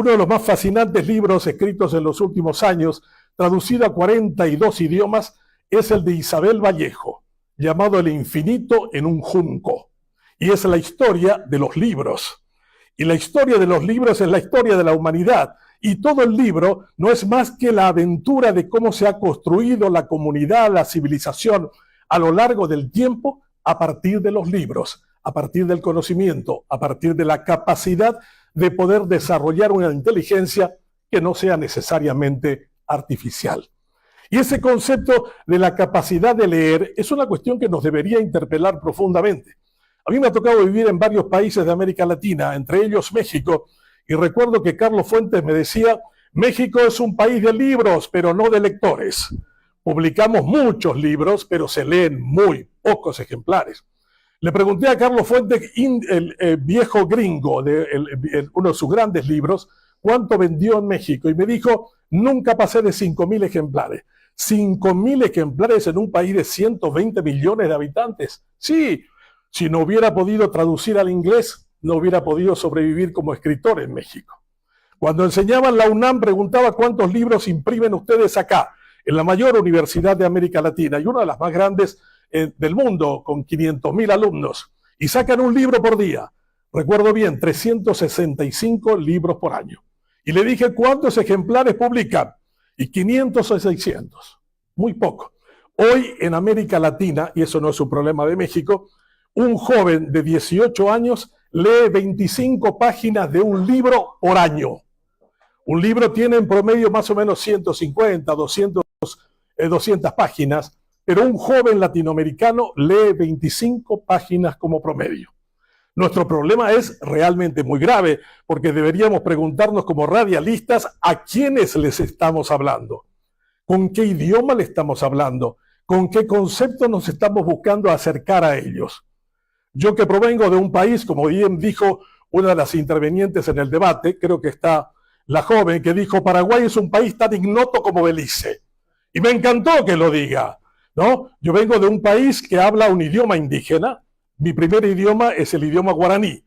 Uno de los más fascinantes libros escritos en los últimos años, traducido a 42 idiomas, es el de Isabel Vallejo, llamado El infinito en un junco. Y es la historia de los libros. Y la historia de los libros es la historia de la humanidad. Y todo el libro no es más que la aventura de cómo se ha construido la comunidad, la civilización a lo largo del tiempo a partir de los libros, a partir del conocimiento, a partir de la capacidad de poder desarrollar una inteligencia que no sea necesariamente artificial. Y ese concepto de la capacidad de leer es una cuestión que nos debería interpelar profundamente. A mí me ha tocado vivir en varios países de América Latina, entre ellos México, y recuerdo que Carlos Fuentes me decía, México es un país de libros, pero no de lectores. Publicamos muchos libros, pero se leen muy pocos ejemplares. Le pregunté a Carlos Fuentes, el viejo gringo, uno de sus grandes libros, cuánto vendió en México, y me dijo, nunca pasé de 5.000 ejemplares. 5.000 ejemplares en un país de 120 millones de habitantes. Sí, si no hubiera podido traducir al inglés, no hubiera podido sobrevivir como escritor en México. Cuando enseñaba en la UNAM, preguntaba cuántos libros imprimen ustedes acá, en la mayor universidad de América Latina, y una de las más grandes del mundo, con 500.000 alumnos, y sacan un libro por día. Recuerdo bien, 365 libros por año. Y le dije, ¿cuántos ejemplares publican? Y 500 o 600. Muy poco. Hoy en América Latina, y eso no es un problema de México, un joven de 18 años lee 25 páginas de un libro por año. Un libro tiene en promedio más o menos 150, 200 páginas, pero un joven latinoamericano lee 25 páginas como promedio. Nuestro problema es realmente muy grave, porque deberíamos preguntarnos como radialistas a quiénes les estamos hablando, con qué idioma le estamos hablando, con qué conceptos nos estamos buscando acercar a ellos. Yo que provengo de un país, como bien dijo una de las intervenientes en el debate, creo que está la joven que dijo, Paraguay es un país tan ignoto como Belice. Y me encantó que lo diga, ¿no? Yo vengo de un país que habla un idioma indígena. Mi primer idioma es el idioma guaraní.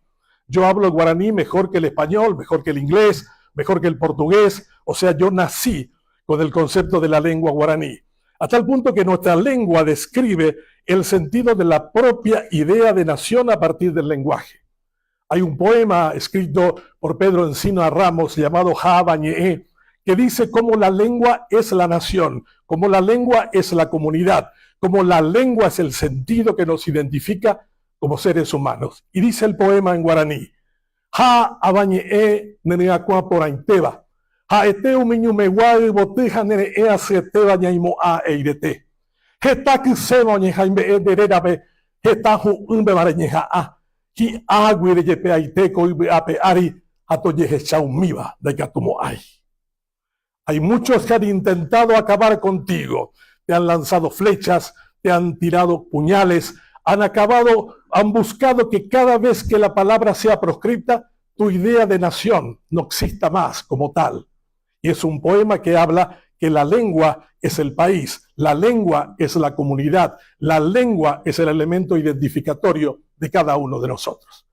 Yo hablo el guaraní mejor que el español, mejor que el inglés, mejor que el portugués. O sea, yo nací con el concepto de la lengua guaraní. A tal punto que nuestra lengua describe el sentido de la propia idea de nación a partir del lenguaje. Hay un poema escrito por Pedro Encina Ramos llamado Jaabañe'e, que dice cómo la lengua es la nación, cómo la lengua es la comunidad, cómo la lengua es el sentido que nos identifica como seres humanos. Y dice el poema en guaraní, Jaabañe'e neneakua porainteba, Jaeteu miñumeguay boteja nene aseteba ñaimoa eirete. Heta kisema ñejaimbe dererabe, heta hu umbe mareñeja hi aguire yepe aiteko ibe ape ari atoyeje chaumiba de catumo ay. Hay muchos que han intentado acabar contigo, te han lanzado flechas, te han tirado puñales, han buscado que cada vez que la palabra sea proscripta, tu idea de nación no exista más como tal. Y es un poema que habla que la lengua es el país, la lengua es la comunidad, la lengua es el elemento identificatorio de cada uno de nosotros.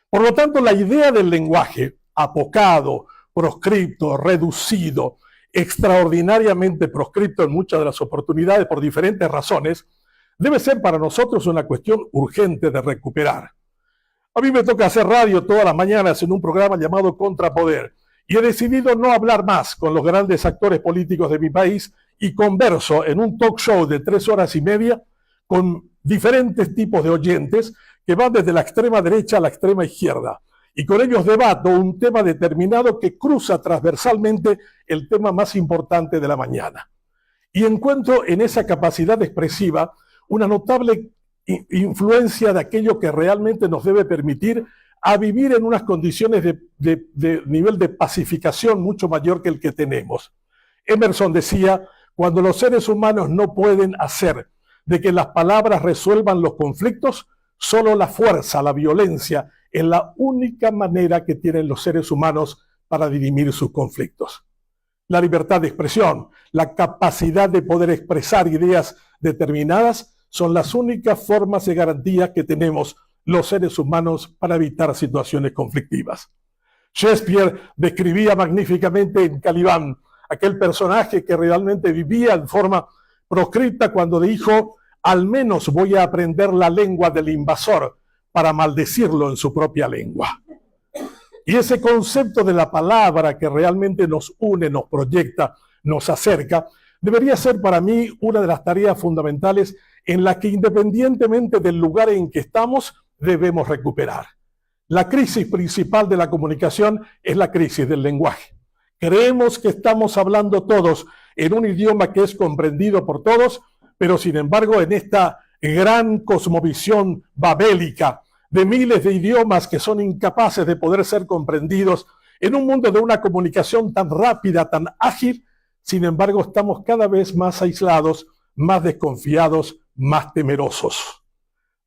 Por lo tanto, la idea del lenguaje, apocado, proscripto, reducido, extraordinariamente proscripto en muchas de las oportunidades por diferentes razones, debe ser para nosotros una cuestión urgente de recuperar. A mí me toca hacer radio todas las mañanas en un programa llamado Contrapoder, y he decidido no hablar más con los grandes actores políticos de mi país y converso en un talk show de 3 horas y media con diferentes tipos de oyentes que van desde la extrema derecha a la extrema izquierda. Y con ellos debato un tema determinado que cruza transversalmente el tema más importante de la mañana. Y encuentro en esa capacidad expresiva una notable influencia de aquello que realmente nos debe permitir a vivir en unas condiciones de nivel de pacificación mucho mayor que el que tenemos. Emerson decía, cuando los seres humanos no pueden hacer de que las palabras resuelvan los conflictos, solo la fuerza, la violencia, es la única manera que tienen los seres humanos para dirimir sus conflictos. La libertad de expresión, la capacidad de poder expresar ideas determinadas, son las únicas formas de garantía que tenemos los seres humanos para evitar situaciones conflictivas. Shakespeare describía magníficamente en Calibán aquel personaje que realmente vivía en forma proscripta cuando dijo: al menos voy a aprender la lengua del invasor para maldecirlo en su propia lengua. Y ese concepto de la palabra que realmente nos une, nos proyecta, nos acerca, debería ser para mí una de las tareas fundamentales en la que, independientemente del lugar en que estamos, debemos recuperar. La crisis principal de la comunicación es la crisis del lenguaje. Creemos que estamos hablando todos en un idioma que es comprendido por todos, pero sin embargo en esta gran cosmovisión babélica de miles de idiomas que son incapaces de poder ser comprendidos en un mundo de una comunicación tan rápida, tan ágil, sin embargo estamos cada vez más aislados, más desconfiados, más temerosos.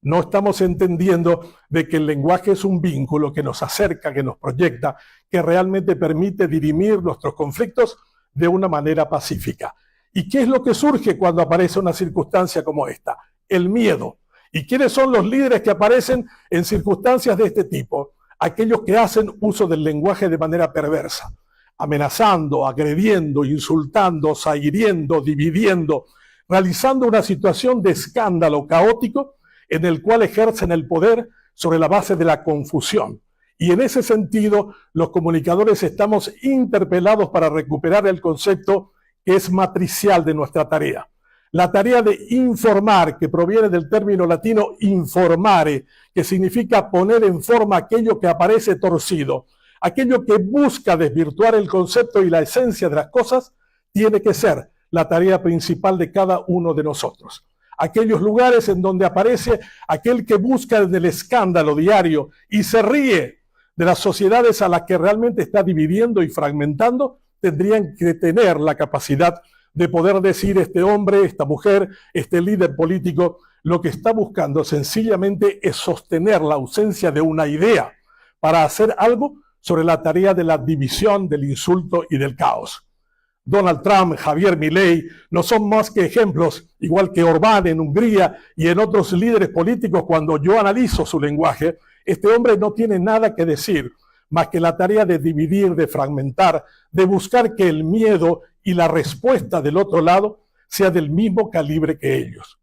No estamos entendiendo de que el lenguaje es un vínculo que nos acerca, que nos proyecta, que realmente permite dirimir nuestros conflictos de una manera pacífica. ¿Y qué es lo que surge cuando aparece una circunstancia como esta? El miedo. ¿Y quiénes son los líderes que aparecen en circunstancias de este tipo? Aquellos que hacen uso del lenguaje de manera perversa, amenazando, agrediendo, insultando, hiriendo, dividiendo, realizando una situación de escándalo caótico en el cual ejercen el poder sobre la base de la confusión. Y en ese sentido, los comunicadores estamos interpelados para recuperar el concepto que es matricial de nuestra tarea. La tarea de informar, que proviene del término latino informare, que significa poner en forma aquello que aparece torcido, aquello que busca desvirtuar el concepto y la esencia de las cosas, tiene que ser la tarea principal de cada uno de nosotros. Aquellos lugares en donde aparece aquel que busca desde el escándalo diario y se ríe de las sociedades a las que realmente está dividiendo y fragmentando, tendrían que tener la capacidad de poder decir: este hombre, esta mujer, este líder político, lo que está buscando sencillamente es sostener la ausencia de una idea para hacer algo sobre la tarea de la división, del insulto y del caos. Donald Trump, Javier Milei, no son más que ejemplos, igual que Orbán en Hungría y en otros líderes políticos. Cuando yo analizo su lenguaje, este hombre no tiene nada que decir más que la tarea de dividir, de fragmentar, de buscar que el miedo y la respuesta del otro lado sea del mismo calibre que ellos.